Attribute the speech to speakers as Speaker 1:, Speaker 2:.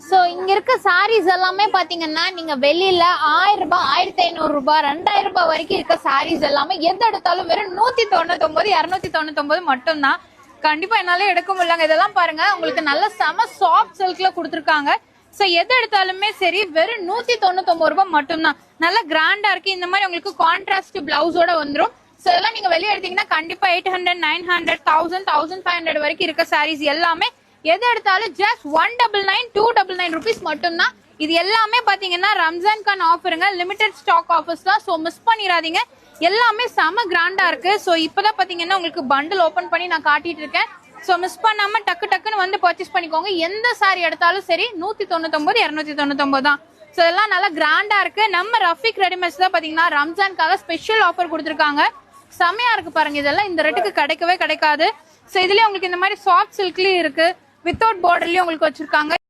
Speaker 1: So இங்க இருக்க சாரீஸ் எல்லாமே பாத்தீங்கன்னா நீங்க வெளியில 1000 ரூபாய் 1500 ரூபாய் 2000 ரூபாய் வரைக்கும் இருக்க சாரீஸ் எல்லாமே எது எடுத்தாலும் வெறும் 199 299 மட்டும் தான். கண்டிப்பா என்னால எடுக்க முடியலங்க. இதெல்லாம் பாருங்க, உங்களுக்கு நல்ல செம சாஃப்ட் சில்க்ல கொடுத்துருக்காங்க. சோ எது எடுத்தாலுமே சரி வெறும் 199 ரூபாய் மட்டும் தான். நல்ல கிராண்டா இருக்கு. இந்த மாதிரி உங்களுக்கு கான்ட்ராஸ்ட் பிளவுஸோட வந்துரும். சோ இதெல்லாம் நீங்க வெளியே எடுத்தீங்கன்னா கண்டிப்பா 800 900 1000 1500 வரைக்கும் இருக்க சாரீஸ் எல்லாமே எது எடுத்தாலும் ஜஸ்ட் 199 299 ருபீஸ் மட்டும் தான். இது எல்லாமே பாத்தீங்கன்னா ரம்ஜான்கான ஆஃபருங்க, லிமிடெட் ஸ்டாக் ஆஃபர்ஸ் தான். சோ மிஸ் பண்ணிடாதீங்க. எல்லாமே செம கிராண்டா இருக்கு. சோ இப்பதான் பாத்தீங்கன்னா உங்களுக்கு பண்டில் ஓபன் பண்ணி நான் காட்டிட்டு இருக்கேன். சோ மிஸ் பண்ணாம டக்கு டக்குன்னு வந்து பர்ச்சேஸ் பண்ணிக்கோங்க. எந்த சாரி எடுத்தாலும் சரி 199 299 தான். சோ இதெல்லாம் நல்லா கிராண்டா இருக்கு. நம்ம ரஃபிக் ரெடிமேட்ஸ் தான் பாத்தீங்கன்னா ரம்ஜான்காக ஸ்பெஷல் ஆஃபர் கொடுத்துருக்காங்க. செமையா இருக்கு பாருங்க. இதெல்லாம் இந்த ரேட்டுக்கு கிடைக்கவே கிடைக்காது. சோ இதுலயே உங்களுக்கு இந்த மாதிரி சாஃப்ட் சில்க்லயும் இருக்கு, வித்தவுட் பார்டர்லயும் உங்களுக்கு வச்சிருக்காங்க.